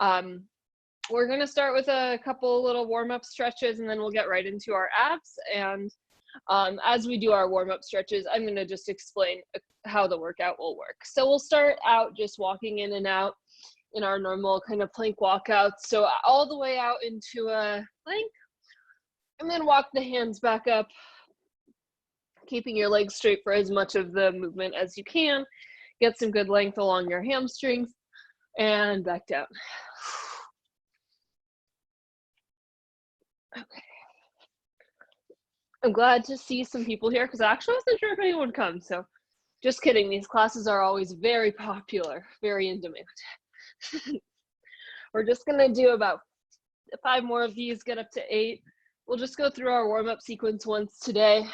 We're gonna start with a couple little warm-up stretches, and then we'll get right into our abs. And as we do our warm-up stretches, I'm gonna just explain how the workout will work. So we'll start out just walking in and out in our normal kind of plank walkouts. So all the way out into a plank, and then walk the hands back up, keeping your legs straight for as much of the movement as you can. Get some good length along your hamstrings, and back down. Okay. I'm glad to see some people here because I actually wasn't sure if anyone would come. So just kidding. These classes are always very popular, very in demand. We're just going to do about 5 more of these, get up to 8. We'll just go through our warm-up sequence once today.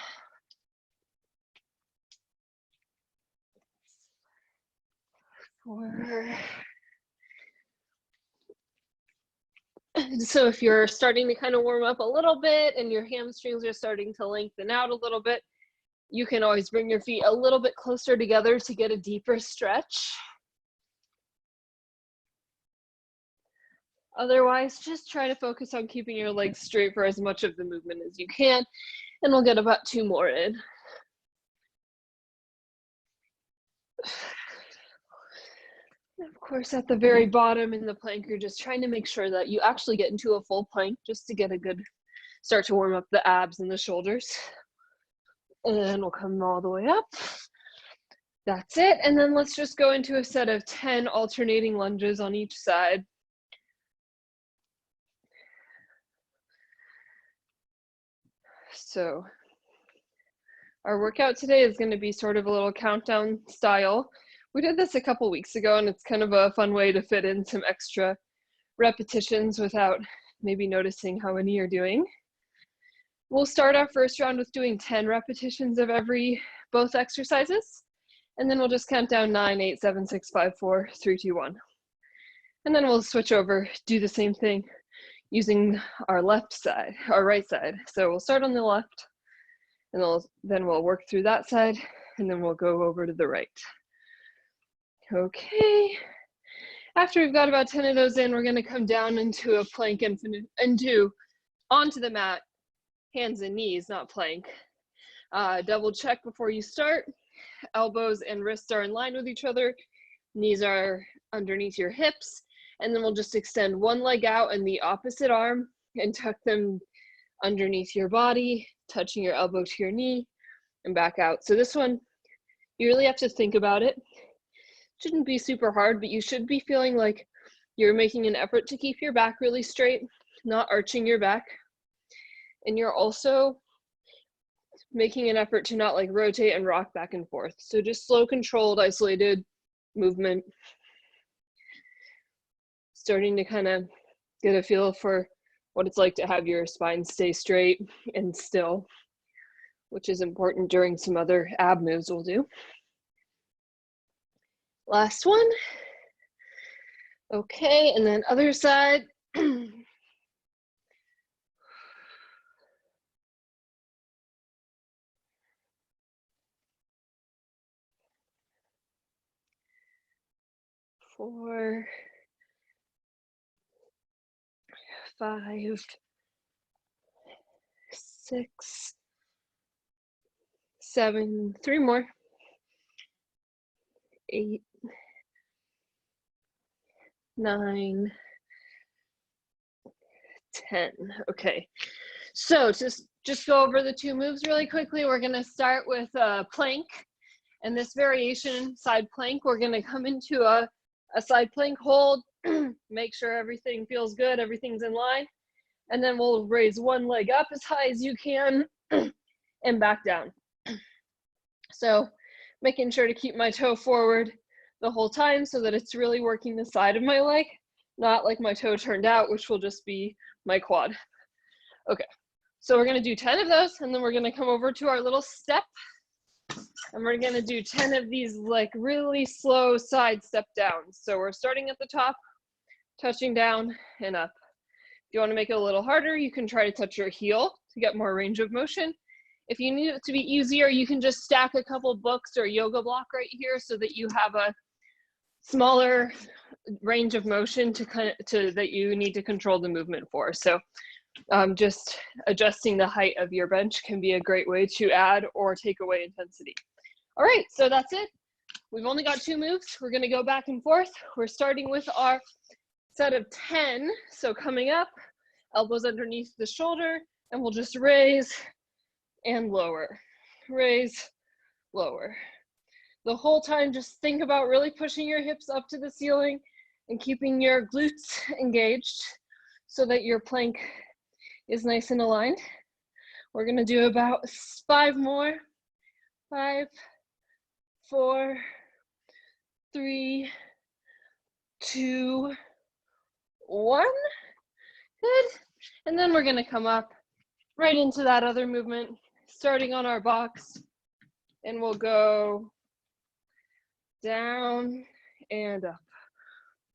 So if you're starting to kind of warm up a little bit and your hamstrings are starting to lengthen out a little bit, you can always bring your feet a little bit closer together to get a deeper stretch. Otherwise, just try to focus on keeping your legs straight for as much of the movement as you can, and we'll get about 2 more in. Of course, at the very bottom in the plank, you're just trying to make sure that you actually get into a full plank just to get a good start to warm up the abs and the shoulders. And we'll come all the way up. That's it. And then let's just go into a set of 10 alternating lunges on each side. So our workout today is going to be sort of a little countdown style. We did this a couple weeks ago, and it's kind of a fun way to fit in some extra repetitions without maybe noticing how many you're doing. We'll start our first round with doing 10 repetitions of both exercises, and then we'll just count down 9, 8, 7, 6, 5, 4, 3, 2, 1. And then we'll switch over, do the same thing using our right side. So we'll start on the left, and then we'll work through that side, and then we'll go over to the right. Okay, after we've got about 10 of those in, we're gonna come down into a plank onto the mat, hands and knees, not plank. Double check before you start. Elbows and wrists are in line with each other. Knees are underneath your hips. And then we'll just extend one leg out and the opposite arm and tuck them underneath your body, touching your elbow to your knee and back out. So this one, you really have to think about it. Shouldn't be super hard, but you should be feeling like you're making an effort to keep your back really straight, not arching your back. And you're also making an effort to not like rotate and rock back and forth. So just slow, controlled, isolated movement. Starting to kind of get a feel for what it's like to have your spine stay straight and still, which is important during some other ab moves we'll do. Last one. Okay, and then other side. 4, 5, 6, 7, 3 more, 8, 9, 10. Okay, so just go over the 2 moves really quickly. We're gonna start with a plank, and this variation, side plank, we're gonna come into a side plank hold, make sure everything feels good, everything's in line, and then we'll raise one leg up as high as you can and back down. So making sure to keep my toe forward the whole time so that it's really working the side of my leg, not like my toe turned out, which will just be my quad. Okay, so we're gonna do 10 of those, and then we're gonna come over to our little step, and we're gonna do 10 of these like really slow side step downs. So we're starting at the top, touching down and up. If you wanna make it a little harder, you can try to touch your heel to get more range of motion. If you need it to be easier, you can just stack a couple books or yoga block right here so that you have a smaller range of motion that you need to control the movement for. So just adjusting the height of your bench can be a great way to add or take away intensity. All right, so that's it. We've only got 2 moves. We're gonna go back and forth. We're starting with our set of 10. So coming up, elbows underneath the shoulder, and we'll just raise and lower, raise, lower. The whole time, just think about really pushing your hips up to the ceiling and keeping your glutes engaged so that your plank is nice and aligned. We're gonna do about 5 more. 5, 4, 3, 2, 1. Good. And then we're gonna come up right into that other movement, starting on our box, and we'll go down and up.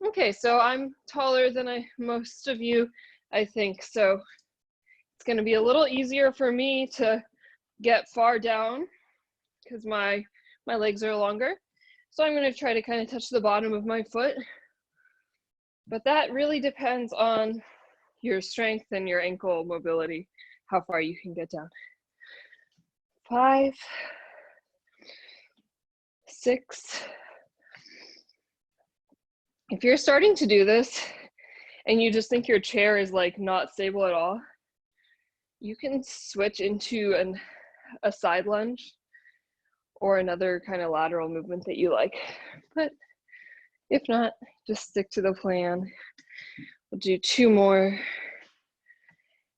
Okay, so I'm taller than most of you, I think, so it's gonna be a little easier for me to get far down because my legs are longer. So I'm gonna try to kind of touch the bottom of my foot, but that really depends on your strength and your ankle mobility, how far you can get down. 5, 6. If you're starting to do this and you just think your chair is like not stable at all, you can switch into a side lunge or another kind of lateral movement that you like. But if not, just stick to the plan. We'll do 2 more.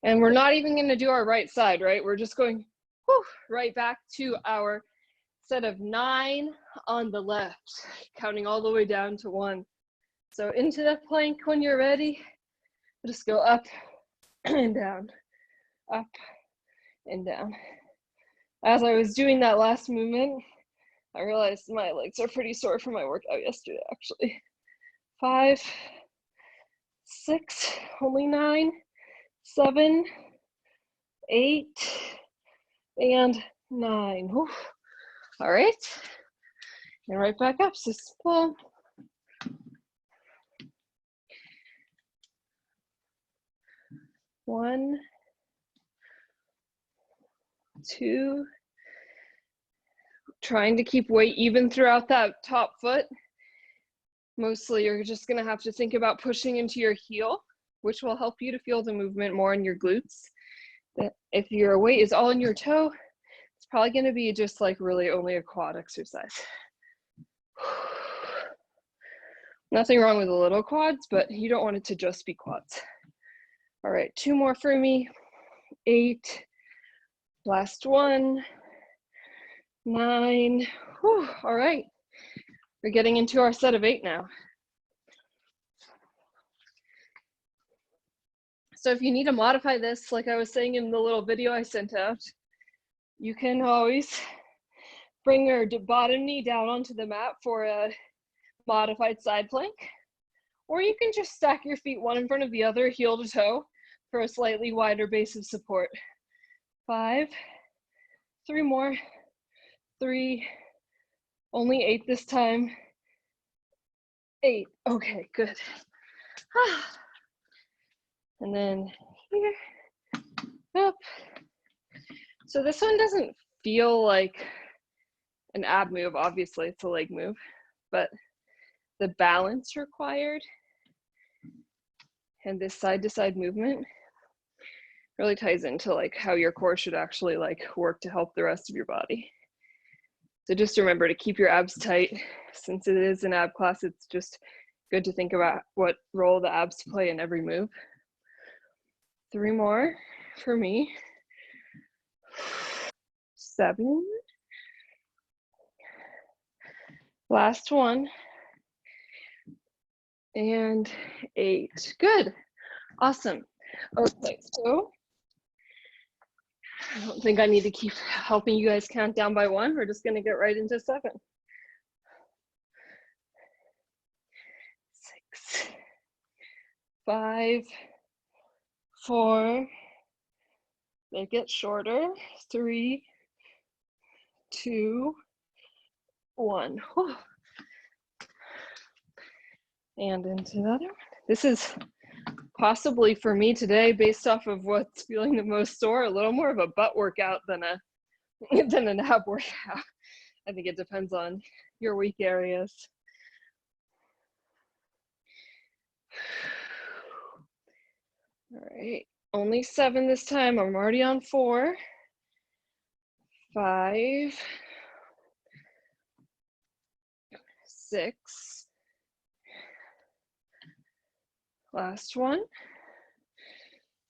And we're not even gonna do our right side, right? We're just going right back to our set of 9 on the left, counting all the way down to 1. So into the plank when you're ready, just go up and down, up and down. As I was doing that last movement, I realized my legs are pretty sore from my workout yesterday, actually. 5, 6, only 9, 7, 8, and 9. Whew. All right, and right back up, so pull. 1, 2, trying to keep weight even throughout that top foot. Mostly you're just gonna have to think about pushing into your heel, which will help you to feel the movement more in your glutes. If your weight is all in your toe, it's probably gonna be just like really only a quad exercise. Nothing wrong with the little quads, but you don't want it to just be quads. All right, 2 more for me. 8, last 1, 9. Whew. All right, we're getting into our set of 8 now. So if you need to modify this, like I was saying in the little video I sent out, you can always bring your bottom knee down onto the mat for a modified side plank, or you can just stack your feet one in front of the other, heel to toe, for a slightly wider base of support. 5, 3 more, 3, only 8 this time, 8, okay, good. And then here, up. So this one doesn't feel like an ab move, obviously it's a leg move, but the balance required and this side to side movement really ties into like how your core should actually like work to help the rest of your body. So just remember to keep your abs tight. Since it is an ab class, it's just good to think about what role the abs play in every move. 3 more for me. 7. Last 1. And 8. Good. Awesome. Okay, so I don't think I need to keep helping you guys count down by 1. We're just going to get right into 7. 6, 5, 4. They get shorter. 3, 2, 1. Whew. and into the other one. This is possibly for me today, based off of what's feeling the most sore, a little more of a butt workout than an ab workout. I think it depends on your weak areas. All right, only 7 this time. I'm already on 4, 5, 6, last one,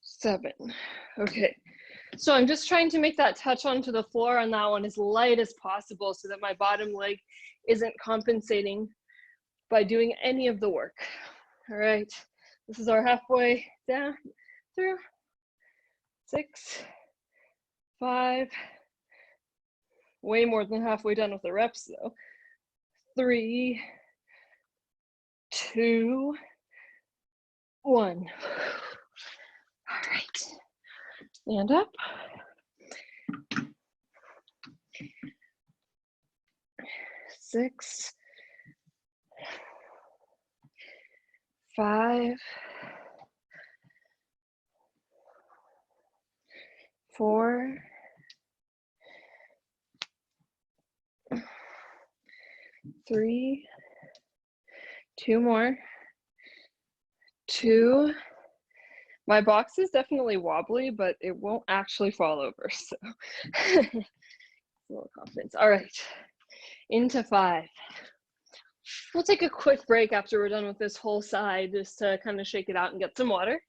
7. Okay, so I'm just trying to make that touch onto the floor on that one as light as possible so that my bottom leg isn't compensating by doing any of the work. All right, this is our halfway down through. 6, 5, way more than halfway done with the reps though. 3, 2, 1. All right, stand up. 6, 5, 4, 3, 2 more, 2. My box is definitely wobbly, but it won't actually fall over, so a little confidence. All right, into 5. We'll take a quick break after we're done with this whole side, just to kind of shake it out and get some water.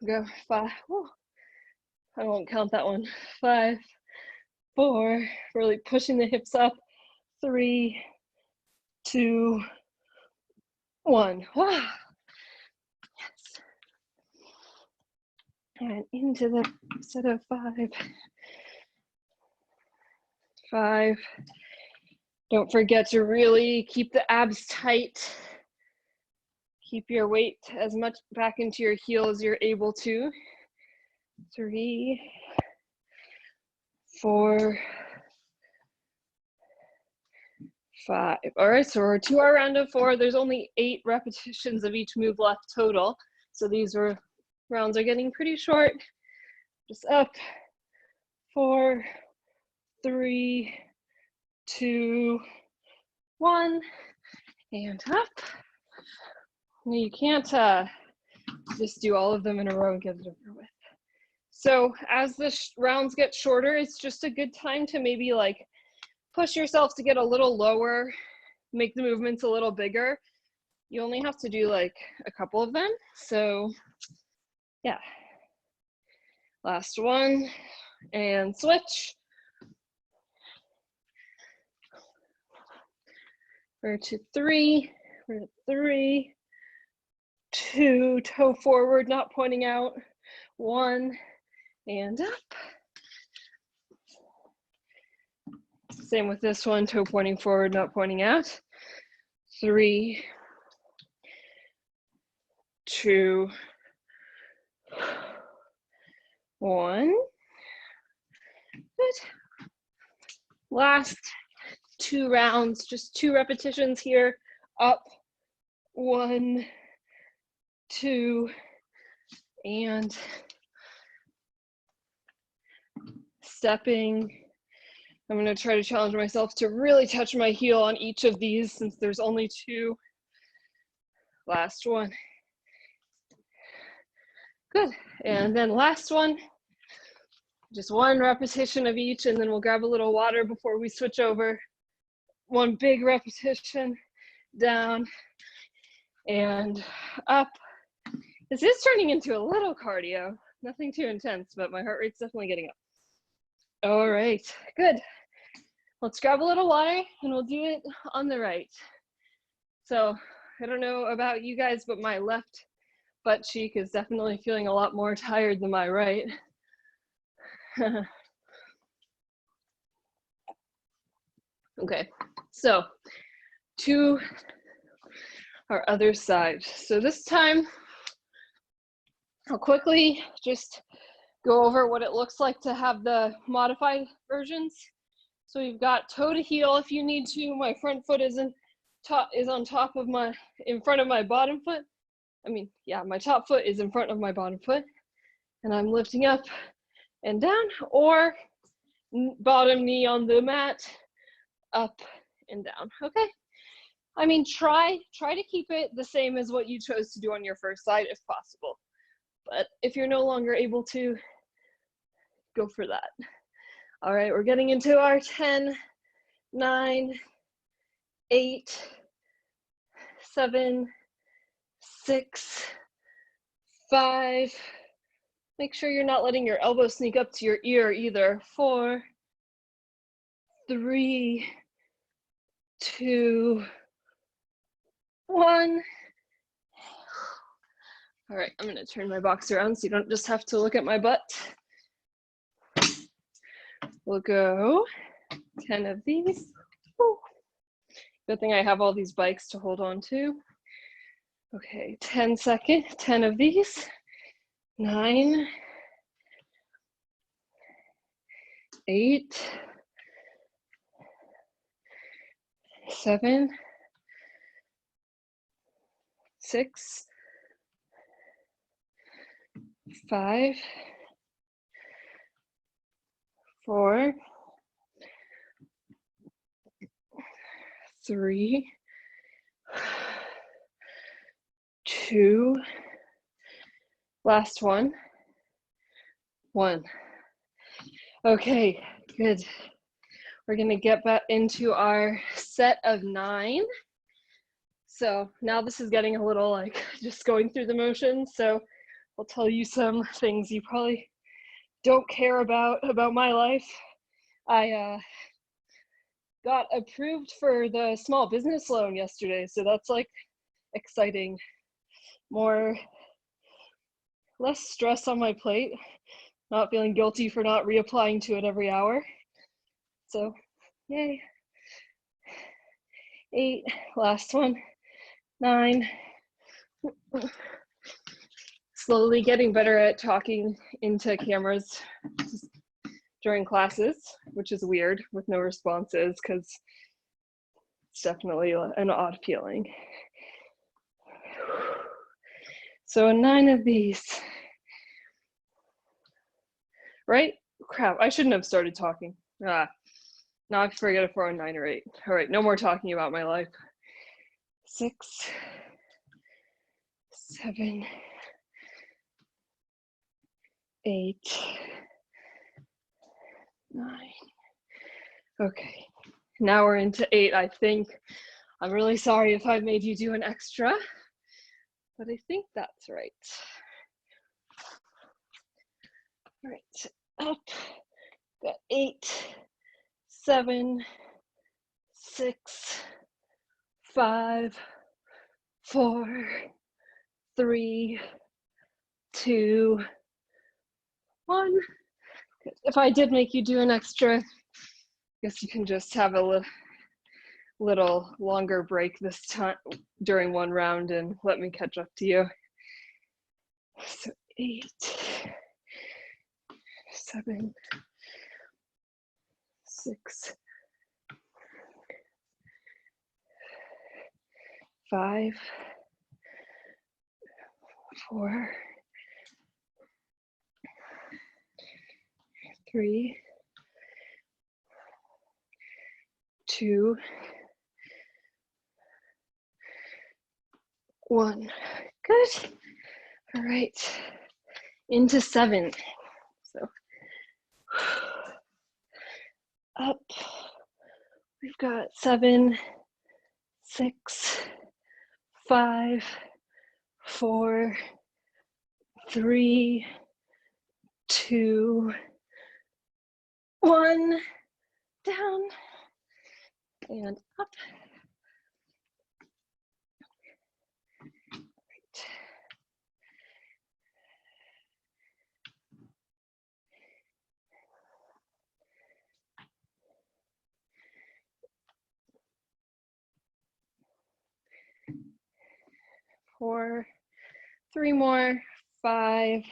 Go 5. Whew. I won't count that one. 5, 4, really pushing the hips up. 3, 2, 1. Wow. Yes. And into the set of 5. 5. Don't forget to really keep the abs tight. Keep your weight as much back into your heel as you're able to. 3, 4, 5. All right, so we're to our round of 4. There's only 8 repetitions of each move left total. So these rounds are getting pretty short. Just up. 4, 3, 2, 1, and up. You can't just do all of them in a row and get it over with. So as the rounds get shorter, it's just a good time to maybe like push yourself to get a little lower, make the movements a little bigger. You only have to do like a couple of them. So yeah, last one and switch. We're to 3, we're to 3, 2, toe forward, not pointing out, 1, and up. Same with this one, toe pointing forward, not pointing out. 3, 2, 1. Good. Last 2 rounds, just 2 repetitions here. Up, 1, 2, and stepping. I'm going to try to challenge myself to really touch my heel on each of these since there's only 2. Last one. Good. And then last one. Just 1 repetition of each, and then we'll grab a little water before we switch over. 1 big repetition, down and up. This is turning into a little cardio. Nothing too intense, but my heart rate's definitely getting up. All right, good. Let's grab a little water and we'll do it on the right. So I don't know about you guys, but my left butt cheek is definitely feeling a lot more tired than my right. Okay, so to our other side. So this time, I'll quickly just go over what it looks like to have the modified versions. So we've got toe to heel if you need to. My front foot isn't is on top of in front of my bottom foot. I mean, yeah, my top foot is in front of my bottom foot, and I'm lifting up and down, or bottom knee on the mat, up and down, okay? I mean, try to keep it the same as what you chose to do on your first side if possible. But if you're no longer able to, go for that. All right, we're getting into our 10, 9, 8, 7, 6, 5. Make sure you're not letting your elbow sneak up to your ear either. 4, 3, 2, 1. All right, I'm gonna turn my box around so you don't just have to look at my butt. We'll go 10 of these. Ooh. Good thing I have all these bikes to hold on to. Okay, 10 of these. 9, 8, 7, 6, 5, 4, 3, 2, last one, 1. Okay, good. We're gonna get back into our set of 9. So now this is getting a little like just going through the motions. So I'll tell you some things you probably don't care about my life. I got approved for the small business loan yesterday, so that's like exciting. Less stress on my plate, not feeling guilty for not reapplying to it every hour. So yay. 8, last one, 9. Slowly getting better at talking into cameras during classes, which is weird with no responses because it's definitely an odd feeling. So 9 of these. Right? Crap, I shouldn't have started talking. Now I forget if we're on 9 or 8. All right, no more talking about my life. 6, 7, 8, 9. Okay, now we're into 8, I think. I'm really sorry if I made you do an extra, but I think that's right. All right, up, got 8, 7, 6, 5, 4, 3, 2, 1. If I did make you do an extra, I guess you can just have a little longer break this time during one round and let me catch up to you. So 8, 7, 6, 5, 4, 3, 2, 1. Good. All right. Into 7. So up. We've got 7, 6, 5, 4, 3, 2, 1. Down and up. Right. 4, 3 more, 5,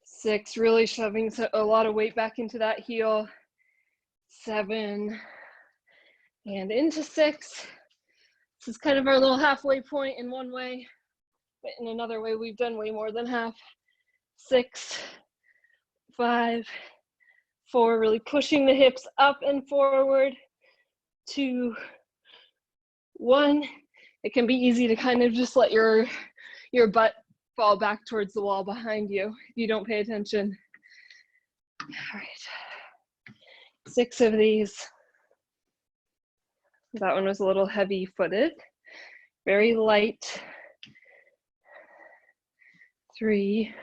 6, really shoving a lot of weight back into that heel. 7, and into 6. This is kind of our little halfway point in one way, but in another way, we've done way more than half. 6, 5, 4, really pushing the hips up and forward. 2, 1. It can be easy to kind of just let your butt fall back towards the wall behind you if you don't pay attention. All right, 6 of these. That one was a little heavy-footed, very light. 3,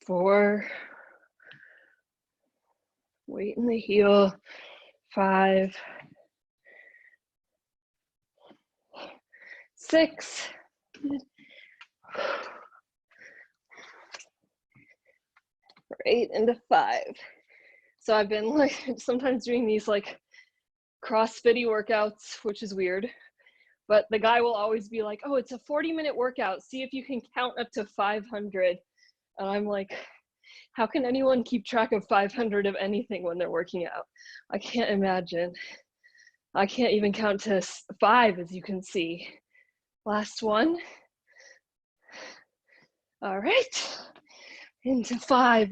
4, weight in the heel. 5, 6. Right into 5. So I've been like sometimes doing these like CrossFit-y workouts, which is weird, but the guy will always be like, oh, it's a 40-minute workout. See if you can count up to 500. And I'm like, how can anyone keep track of 500 of anything when they're working out? I can't imagine. I can't even count to 5, as you can see. Last one. All right, into 5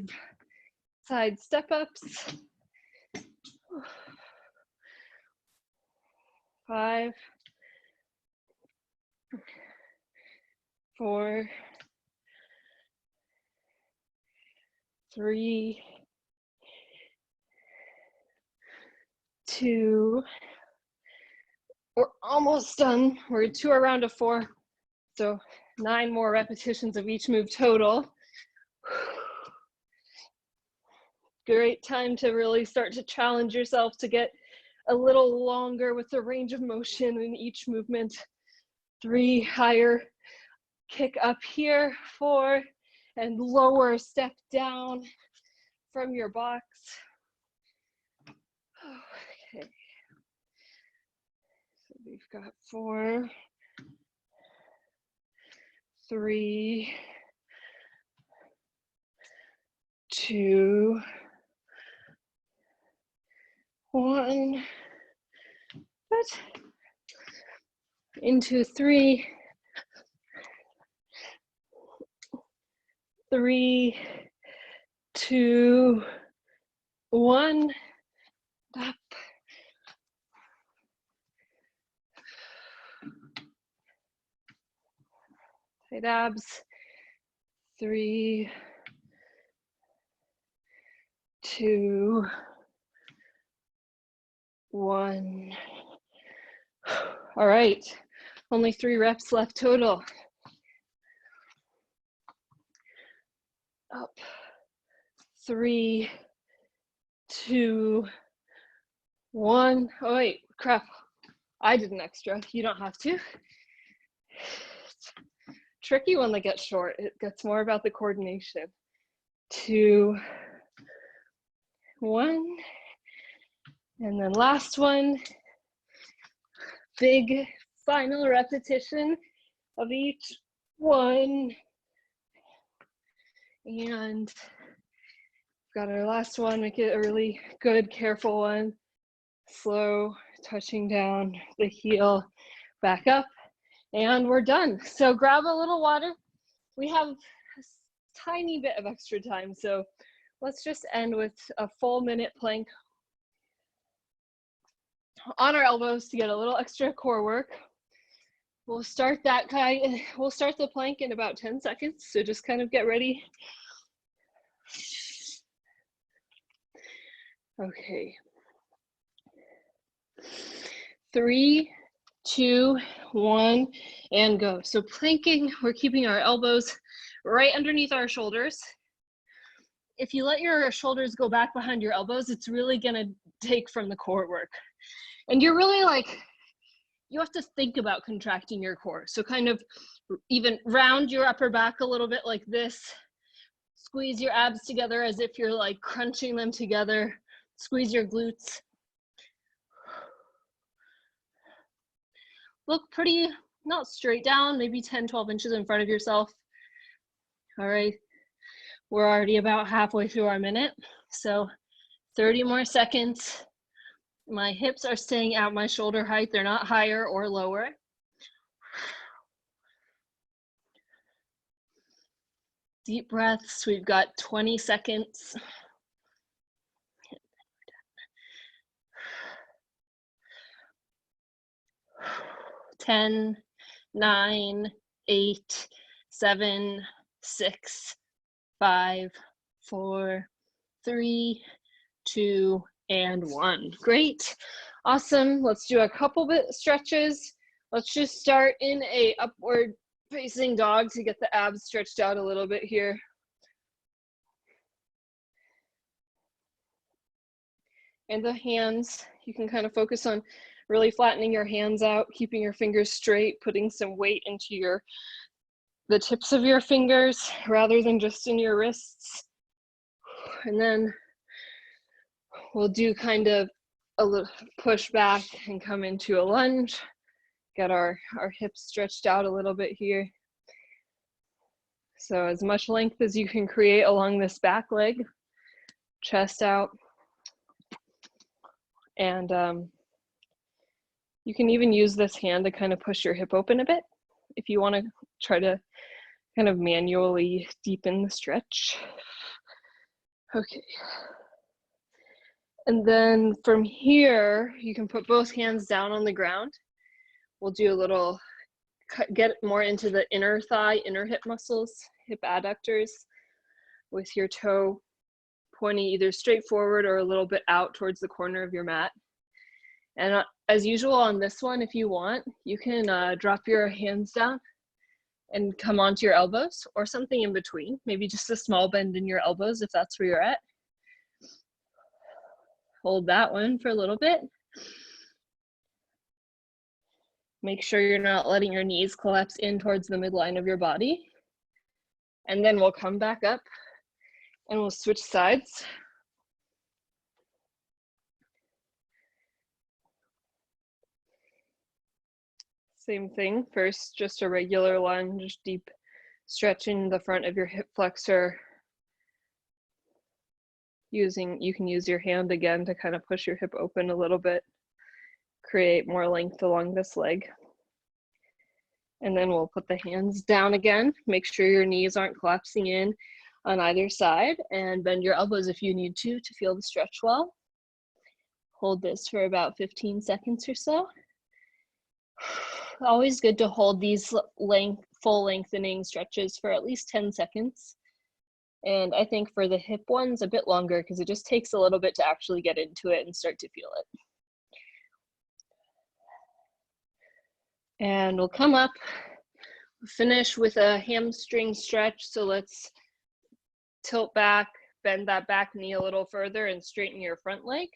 side step ups. 5, 4, 3, 2. We're almost done. We're 2 around to 4. So 9 more repetitions of each move total. Great time to really start to challenge yourself to get a little longer with the range of motion in each movement. 3, higher kick up here. 4, and lower step down from your box. Okay. So we've got 4, 3, 2, 1. But into 3, 3, 2, 1. Up. Tight abs. 3, 2, 1. All right, only 3 reps left total. Up. 3, 2, 1. Oh wait, crap. I did an extra. You don't have to. It's tricky when they get short. It gets more about the coordination. 2, 1. And then last one. Big final repetition of each one. And got our last one. Make it a really good, careful one. Slow, touching down the heel, back up, and we're done. So grab a little water. We have a tiny bit of extra time, so let's just end with a full minute plank on our elbows to get a little extra core work. We'll start the plank in about 10 seconds, so just kind of get ready. Okay. 3, 2, 1, and go. So planking, we're keeping our elbows right underneath our shoulders. If you let your shoulders go back behind your elbows, it's really gonna take from the core work. And you're really like, you have to think about contracting your core. So kind of even round your upper back a little bit like this. Squeeze your abs together as if you're like crunching them together. Squeeze your glutes. Look pretty, not straight down, maybe 10, 12 inches in front of yourself. All right, we're already about halfway through our minute. So 30 more seconds My hips are staying at my shoulder height. They're not higher or lower. Deep breaths. We've got 20 seconds. 10, 9, 8, 7, 6, 5, 4, 3, 2, and 1. Great. Awesome. Let's do a couple bit stretches. Let's just start in a upward facing dog to get the abs stretched out a little bit here. And the hands, you can kind of focus on really flattening your hands out, keeping your fingers straight, putting some weight into the tips of your fingers rather than just in your wrists. And then we'll do kind of a little push back and come into a lunge. Get our hips stretched out a little bit here. So as much length as you can create along this back leg, chest out. And you can even use this hand to kind of push your hip open a bit if you want to try to kind of manually deepen the stretch. Okay. And then from here, you can put both hands down on the ground. We'll do a little, get more into the inner thigh, inner hip muscles, hip adductors, with your toe pointing either straight forward or a little bit out towards the corner of your mat. And as usual on this one, if you want, you can drop your hands down and come onto your elbows or something in between, maybe just a small bend in your elbows if that's where you're at. Hold that one for a little bit. Make sure you're not letting your knees collapse in towards the midline of your body. And then we'll come back up and we'll switch sides. Same thing, first just a regular lunge, deep stretching the front of your hip flexor. You can use your hand again to kind of push your hip open a little bit, create more length along this leg. And then we'll put the hands down again. Make sure your knees aren't collapsing in on either side, and bend your elbows if you need to feel the stretch well. Hold this for about 15 seconds or so. Always good to hold these full lengthening stretches for at least 10 seconds. And I think for the hip ones, a bit longer because it just takes a little bit to actually get into it and start to feel it. And we'll come up, finish with a hamstring stretch. So let's tilt back, bend that back knee a little further and straighten your front leg.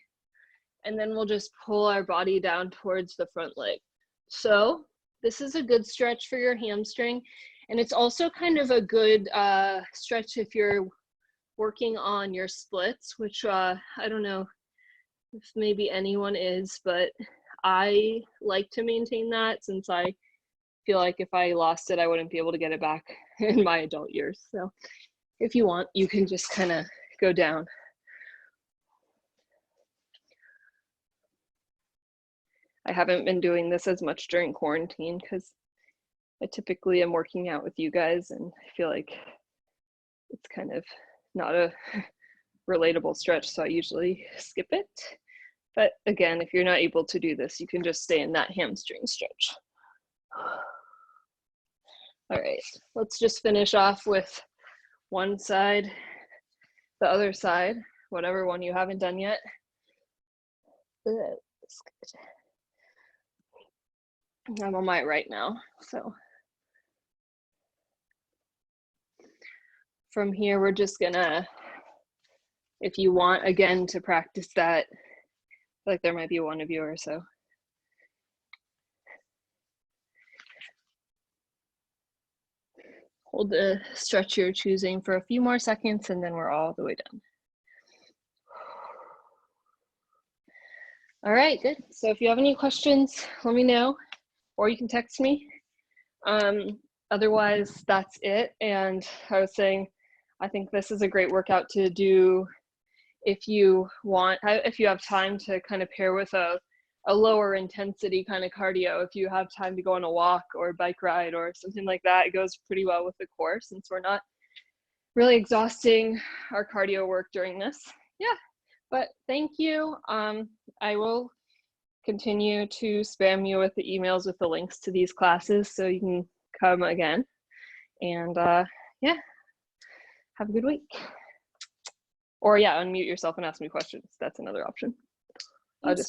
And then we'll just pull our body down towards the front leg. So this is a good stretch for your hamstring. And it's also kind of a good stretch if you're working on your splits, which I don't know if maybe anyone is, but I like to maintain that since I feel like if I lost it, I wouldn't be able to get it back in my adult years. So if you want, you can just kind of go down. I haven't been doing this as much during quarantine because I typically am working out with you guys and I feel like it's kind of not a relatable stretch, so I usually skip it. But again, if you're not able to do this, you can just stay in that hamstring stretch. All right, let's just finish off with one side, the other side, whatever one you haven't done yet. That's good. I'm on my right now, so. From here, we're just gonna, if you want, again, to practice that, like there might be one of you or so. Hold the stretch you're choosing for a few more seconds and then we're all the way done. All right, good. So if you have any questions, let me know, or you can text me. Otherwise, that's it. And I was saying, I think this is a great workout to do if you want, if you have time to kind of pair with a lower intensity kind of cardio, if you have time to go on a walk or a bike ride or something like that, it goes pretty well with the core since we're not really exhausting our cardio work during this. Yeah, but thank you. I will continue to spam you with the emails with the links to these classes so you can come again. And yeah, have a good week. Or yeah, unmute yourself and ask me questions. That's another option. I'll just